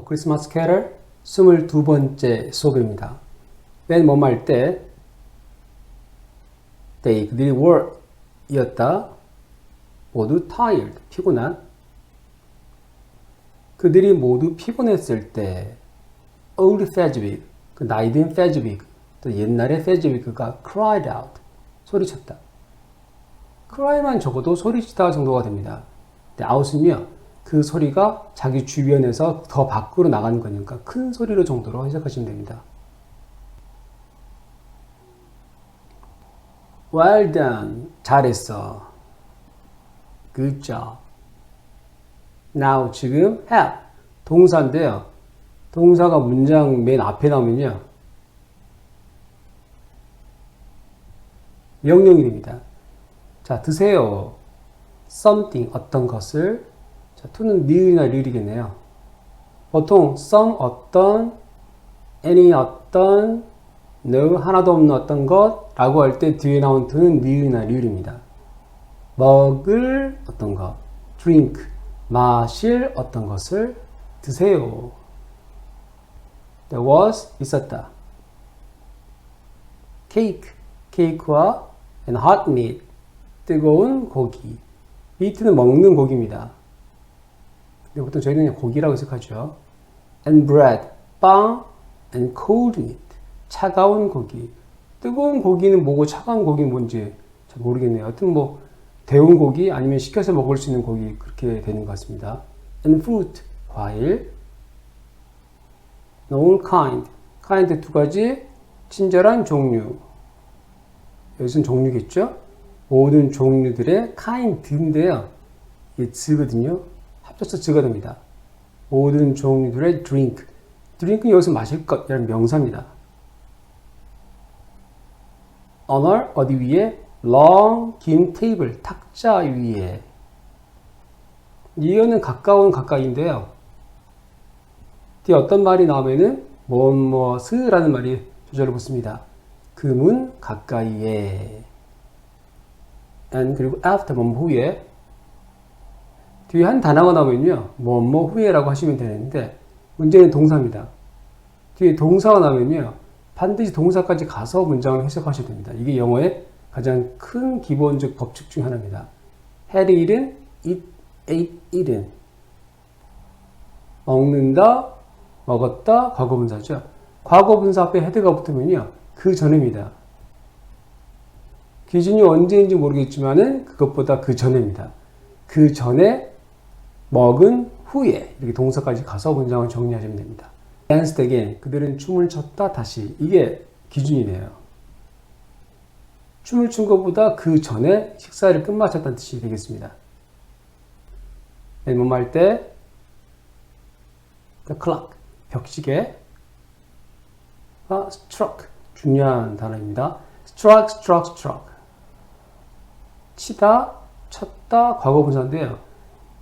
크리스마스 캐럴 22번째 수업입니다. 맨 뭐뭐 할 때 they 그들이 were 이었다. 모두 tired 피곤한. 그들이 모두 피곤했을 때 old Fezzik 그 나이든 Fezzik 또 옛날의 Fezzik가 cried out 소리쳤다. cry만 적어도 소리치다 정도가 됩니다. 근데 out은요 그 소리가 자기 주변에서 더 밖으로 나가는 거니까 큰 소리로 정도로 해석하시면 됩니다. Well done. 잘했어. Good job. Now 지금 have 동사인데요. 동사가 문장 맨 앞에 나오면요. 명령이 됩니다. 자, 드세요. something 어떤 것을. 자, to는 ni을이나 릴이겠네요. 보통 some 어떤, any 어떤, no 하나도 없는 어떤 것 라고 할 때 뒤에 나온 to는 ni을이나 릴입니다. 먹을 어떤 것, drink 마실 어떤 것을 드세요. There was 있었다. cake 케이크와 and hot meat 뜨거운 고기. meat는 먹는 고기입니다. 근데 보통 저희는 그냥 고기라고 해석하죠. and bread 빵 and cold meat 차가운 고기. 뜨거운 고기는 뭐고 차가운 고기는 뭔지 잘 모르겠네요. 하여튼 뭐 데운 고기 아니면 식혀서 먹을 수 있는 고기 그렇게 되는 것 같습니다. and fruit 과일. all kind 두 가지 친절한 종류. 여기서는 종류겠죠? 모든 종류들의 kind인데요. 이게 즈거든요. 합쳐서 즈가 됩니다. 모든 종류들의 drink. drink은 여기서 마실 것이라는 명사입니다. on a 어디 위에? long 긴 테이블 탁자 위에. 이어는 가까이인데요. 뒤에 어떤 말이 나오면은 뭐뭐스라는 말이 저절로 붙습니다. 그 문 가까이에. and 그리고 after 뭐뭐 후에. 뒤에 한 단어가 나오면요. 뭐뭐 후에라고 하시면 되는데 문제는 동사입니다. 뒤에 동사가 나오면요. 반드시 동사까지 가서 문장을 해석하셔야 됩니다. 이게 영어의 가장 큰 기본적 법칙 중 하나입니다. had eaten, ate eaten. 먹는다, 먹었다, 과거분사죠. 과거분사 앞에 had가 붙으면요. 그 전에입니다. 기준이 언제인지 모르겠지만은 그것보다 그 전에입니다. 그 전에 먹은 후에 이렇게 동사까지 가서 문장을 정리하시면 됩니다. danced again 그들은 춤을 췄다 다시 이게 기준이네요. 춤을 춘 것보다 그 전에 식사를 끝마쳤다는 뜻이 되겠습니다. 뭐뭐 할 때 the clock 벽시계 struck 중요한 단어입니다. struck 치다, 쳤다 과거분사인데요.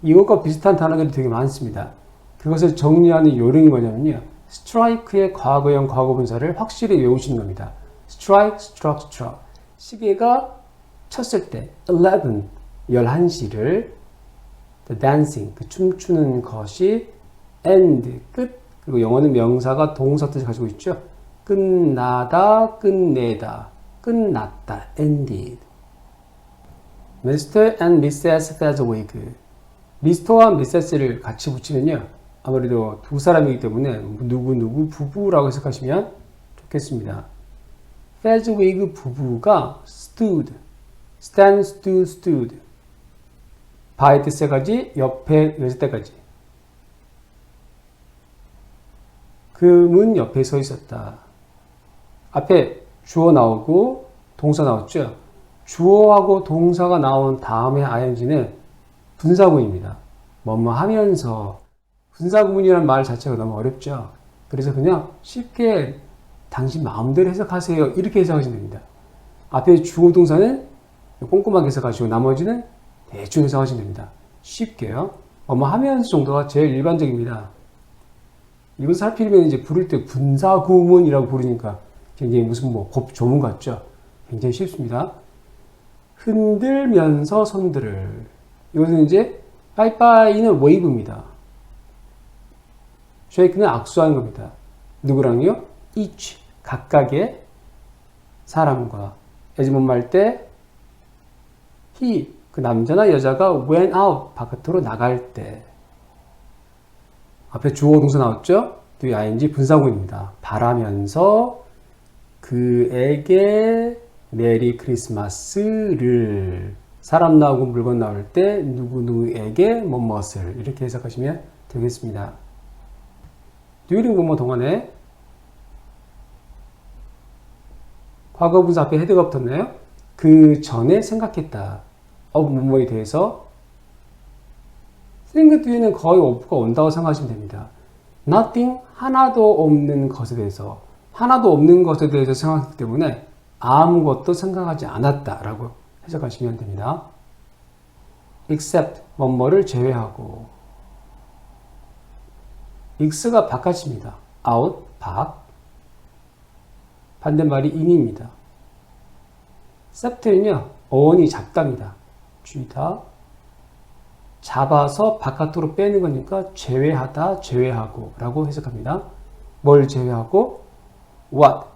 이것과 비슷한 단어들이 되게 많습니다. 그것을 정리하는 요령이 뭐냐면요. strike의 과거형 과거분사를 확실히 외우시는 겁니다. strike, struck. 시계가 쳤을 때 11시를 the dancing, 그 춤추는 것이 end, 끝. 그리고 영어는 명사가 동사 뜻을 가지고 있죠. 끝나다, 끝내다, 끝났다, ended. Mr. and Mrs. Fezzik. 미스터와 미세스를 같이 붙이면요. 아무래도 두 사람이기 때문에 누구 부부라고 해석하시면 좋겠습니다. Fezzik 부부가 stood, stood. by 뜻 세 가지, 옆에 여섯 때까지. 그 문 옆에 서 있었다. 앞에 주어 나오고 동사 나왔죠. 주어하고 동사가 나온 다음에 ing는 분사구문입니다. 뭐뭐 하면서 분사구문이라는 말 자체가 너무 어렵죠. 그래서 그냥 쉽게 당신 마음대로 해석하세요. 이렇게 해석하시면 됩니다. 앞에 주어 동사는 꼼꼼하게 해석하시고 나머지는 대충 해석하시면 됩니다. 쉽게요. 뭐뭐 하면서 정도가 제일 일반적입니다. 이걸 살피면 이제 부를 때 분사구문이라고 부르니까 굉장히 무슨 뭐 법 조문 같죠. 굉장히 쉽습니다. 흔들면서 손들을. 이것은 이제 빠이빠이는 웨이브입니다. shake는 악수하는 겁니다. 누구랑요? each, 각각의 사람과. 예지문 말 때 he, 그 남자나 여자가 went out, 바깥으로 나갈 때. 앞에 주어 동사 나왔죠? 뒤에 ing 분사구입니다. 바라면서 그에게 메리 크리스마스를 사람 나오고 물건 나올 때 누구누구에게 뭐뭇을 이렇게 해석하시면 되겠습니다. during 뭐뭐 동안에 과거 분사 앞에 헤드가 붙었나요? 그 전에 생각했다. 뭐뭐에 대해서 think 뒤에는 거의 of가 온다고 생각하시면 됩니다. nothing, 하나도 없는 것에 대해서 하나도 없는 것에 대해서 생각했기 때문에 아무것도 생각하지 않았다라고 해석하시면 됩니다. except, 뭐뭐를 제외하고 x가 바깥입니다. out, 밖. 반대말이 in입니다. except는요, 어원이 잡답니다. 쥐다. 잡아서 바깥으로 빼는 거니까 제외하다, 제외하고 라고 해석합니다. 뭘 제외하고? what.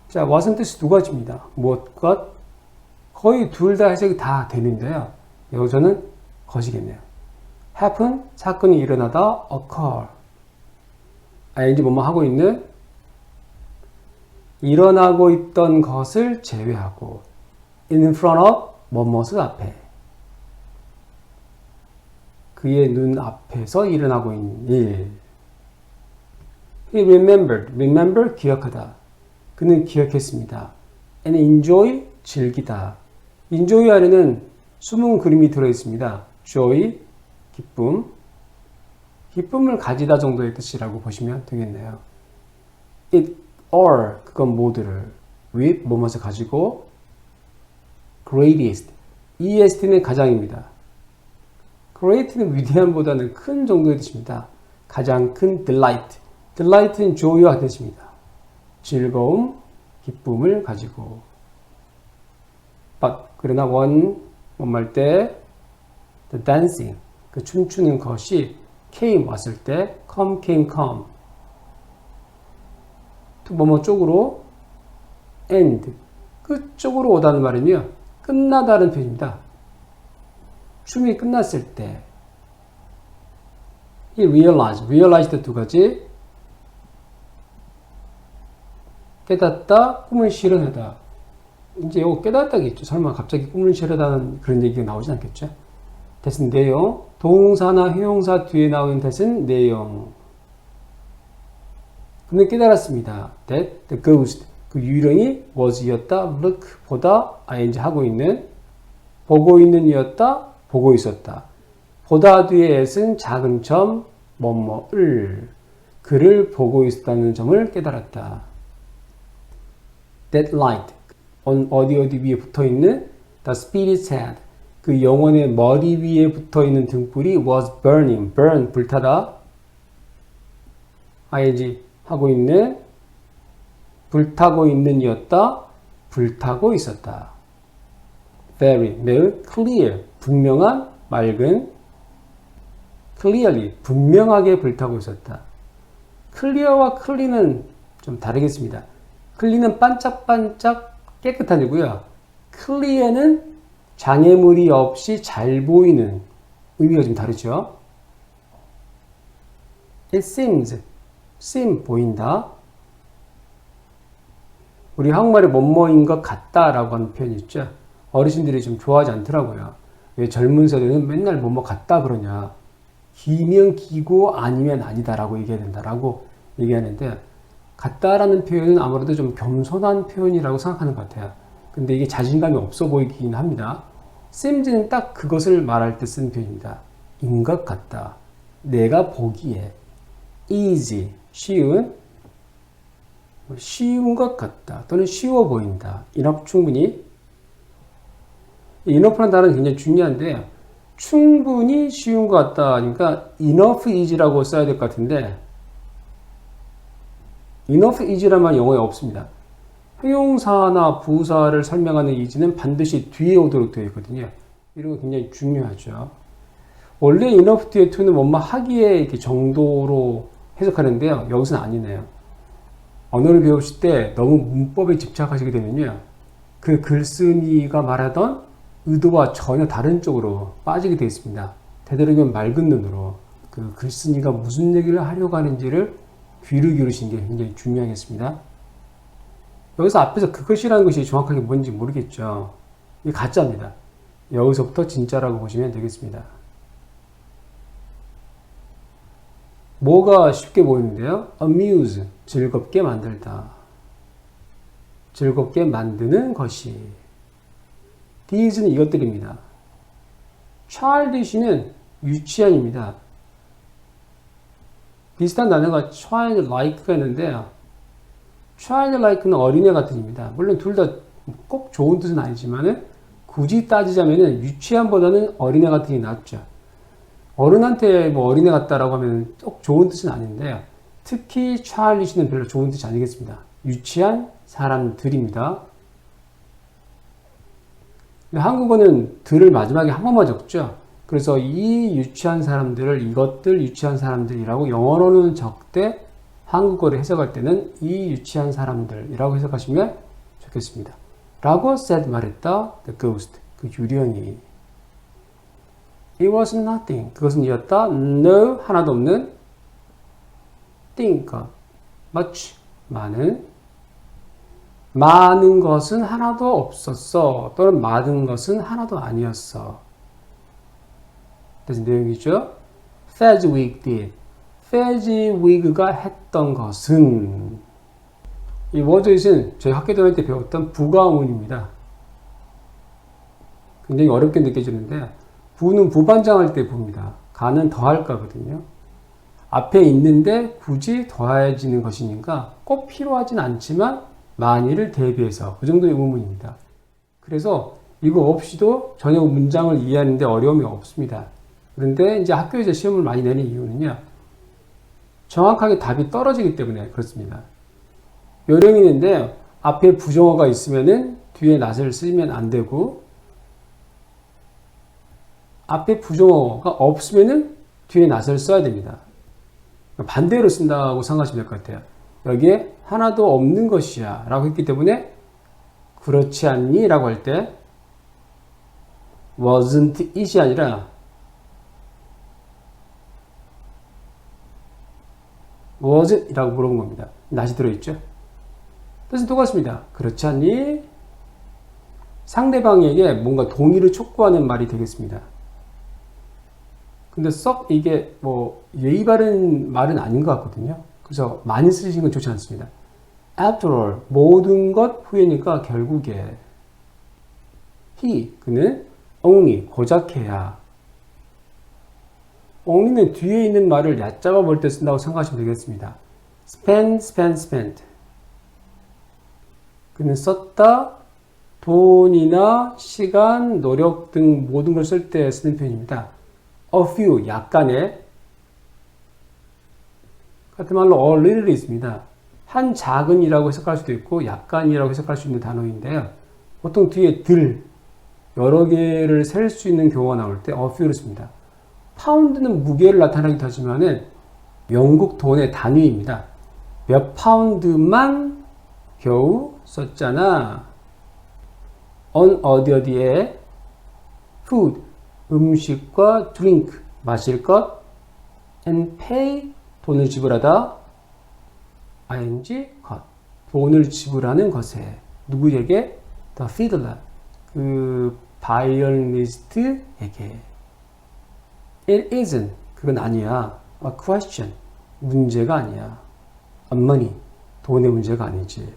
자, what은 뜻이 두 가지입니다. 무엇, 것. 거의 둘 다 해석이 다 되는데요. 여기서는 것이겠네요. happen, 사건이 일어나다, occur. ing 뭐뭐 하고 있는, 일어나고 있던 것을 제외하고, in front of, 뭐뭇을 앞에. 그의 눈 앞에서 일어나고 있는 일. He remembered. remember, 기억하다. 그는 기억했습니다. and enjoy, 즐기다. enjoy 안에는 숨은 그림이 들어있습니다. joy, 기쁨. 기쁨을 가지다 정도의 뜻이라고 보시면 되겠네요. it all, 그건 모두를. with, 뭐뭇을 가지고. greatest. est는 가장입니다. great는 위대함보다는 큰 정도의 뜻입니다. 가장 큰 delight. delight는 joy와 뜻입니다. 즐거움, 기쁨을 가지고. but, 그러나 뭐할 때 the dancing, 그 춤추는 것이 came, 왔을 때 come, came, come. 또 뭐뭐 쪽으로 end, 끝쪽으로 오다는 말이며 끝나다는 표현입니다. 춤이 끝났을 때 he realized 두 가지 깨닫다, 꿈을 실현하다. 이제 이거 깨닫다겠죠. 설마 갑자기 꿈을 실현하다는 그런 얘기가 나오진 않겠죠. 대신 내용, 동사나 형용사 뒤에 나오는 대신 내용. 그는 깨달았습니다. That the ghost, 그 유령이 was이었다, look, 보다, ing 하고 있는, 보고 있는 이었다, 보고 있었다. 보다 뒤에 s은 작은 점, 뭐뭐을, 그를 보고 있었다는 점을 깨달았다. That light, 어디 위에 붙어있는 the spirit's head, 그 영혼의 머리 위에 붙어있는 등불이 was burning, burn, 불타다. ing 하고 있는, 불타고 있는 이었다, 불타고 있었다. Very, 매우 clear, 분명한, 맑은, clearly, 분명하게 불타고 있었다. clear와 clean은 좀 다르겠습니다. clean은 반짝반짝 깨끗하고요. clear는 장애물이 없이 잘 보이는, 의미가 좀 다르죠. It seems, seem, 보인다. 우리 한국말에 뭐뭐인 것 같다라고 하는 표현이 있죠. 어르신들이 좀 좋아하지 않더라고요. 왜 젊은 세대는 맨날 뭐뭐 같다 그러냐. 기면 기고 아니면 아니다라고 얘기해야 된다라고 얘기하는데, 같다라는 표현은 아무래도 좀 겸손한 표현이라고 생각하는 것 같아요. 근데 이게 자신감이 없어 보이긴 합니다. seems는 딱 그것을 말할 때 쓴 표현입니다. 인 것 같다. 내가 보기에. easy, 쉬운, 쉬운 것 같다. 또는 쉬워 보인다. enough, 충분히. enough라는 단어는 굉장히 중요한데, 충분히 쉬운 것 같다. 그러니까 enough easy라고 써야 될 것 같은데, enough easy란 말이 영어에 없습니다. 형용사나 부사를 설명하는 easy는 반드시 뒤에 오도록 되어 있거든요. 이런 거 굉장히 중요하죠. 원래 enough 뒤에 to는 뭐뭐 하기에 이렇게 정도로 해석하는데요. 여기서는 아니네요. 언어를 배우실 때 너무 문법에 집착하시게 되면요. 그 글쓴이가 말하던 의도와 전혀 다른 쪽으로 빠지게 되어 있습니다. 되도록이면 맑은 눈으로 그 글쓴이가 무슨 얘기를 하려고 하는지를 귀를 기울이시는 게 굉장히 중요하겠습니다. 여기서 앞에서 그것이라는 것이 정확하게 뭔지 모르겠죠. 이게 가짜입니다. 여기서부터 진짜라고 보시면 되겠습니다. 뭐가 쉽게 보이는데요? amuse, 즐겁게 만들다. 즐겁게 만드는 것이. these는 이것들입니다. childish는 유치한입니다. 비슷한 단어가 childlike가 있는데요. childlike는 어린애 같은입니다. 물론 둘 다 꼭 좋은 뜻은 아니지만은 굳이 따지자면은 유치한보다는 어린애 같은이 낫죠. 어른한테 뭐 어린애 같다라고 하면 꼭 좋은 뜻은 아닌데요. 특히 childish는 별로 좋은 뜻이 아니겠습니다. 유치한 사람들입니다. 한국어는 들을 마지막에 한 번만 적죠. 그래서 이 유치한 사람들을 이것들 유치한 사람들이라고 영어로는 적되 한국어를 해석할 때는 이 유치한 사람들이라고 해석하시면 좋겠습니다. 라고 said 말했다. The ghost. 그 유령이. It was nothing. 그것은 이었다. No. 하나도 없는 thing. much. 많은 것은 하나도 없었어. 또는 많은 것은 하나도 아니었어. 그래서 내용이죠. Fezzik did. Fezzik 했던 것은 이 워드잇은 저희 학교 다닐 때 배웠던 부가문입니다. 굉장히 어렵게 느껴지는데 부는 부반장할 때 부입니다. 가는 더할까거든요. 앞에 있는데 굳이 더해지는 것이니까 꼭 필요하진 않지만 만일을 대비해서 그 정도의 의문입니다. 그래서 이거 없이도 전혀 문장을 이해하는데 어려움이 없습니다. 그런데 이제 학교에서 시험을 많이 내는 이유는요. 정확하게 답이 떨어지기 때문에 그렇습니다. 요령이 있는데 앞에 부정어가 있으면은 뒤에 not을 쓰면 안 되고 앞에 부정어가 없으면은 뒤에 not을 써야 됩니다. 반대로 쓴다고 생각하시면 될 것 같아요. 여기에 하나도 없는 것이야 라고 했기 때문에 그렇지 않니? 라고 할 때 wasn't it이 아니라 wasn't 이라고 물어본 겁니다. not이 들어있죠? 뜻은 똑같습니다. 그렇지 않니? 상대방에게 뭔가 동의를 촉구하는 말이 되겠습니다. 근데 썩 이게 뭐 예의 바른 말은 아닌 것 같거든요. 그래서 많이 쓰시는 건 좋지 않습니다. After all, 모든 것 후에니까 결국에 그는 only, 고작해야 only는 뒤에 있는 말을 얕잡아 볼 때 쓴다고 생각하시면 되겠습니다. spend. 그는 썼다, 돈이나 시간, 노력 등 모든 걸 쓸 때 쓰는 표현입니다. A few, 약간의 같은 말로 a little이 있습니다. 한 작은이라고 해석할 수도 있고 약간이라고 해석할 수 있는 단어인데요. 보통 뒤에 여러 개를 셀 수 있는 경우가 나올 때 a few를 씁니다. 파운드는 무게를 나타나기도 하지만은 영국 돈의 단위입니다. 몇 파운드만 겨우 썼잖아. on 어디에 food 음식과 drink 마실 것 and pay 돈을 지불하다 ing 것 돈을 지불하는 것에 누구에게 the fiddler 그 바이올리니스트에게 it isn't 그건 아니야 a question 문제가 아니야 a money 돈의 문제가 아니지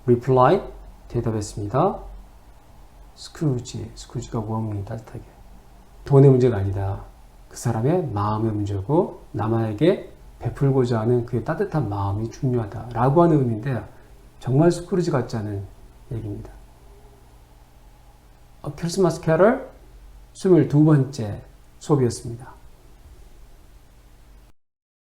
reply 대답했습니다. 스크루지가 원문이 따뜻하게 돈의 문제가 아니다. 그 사람의 마음의 문제고 남에게 베풀고자 하는 그의 따뜻한 마음이 중요하다 라고 하는 의미인데 정말 스크루지 같지 않은 얘기입니다. 크리스마스 캐럴 22번째 수업이었습니다.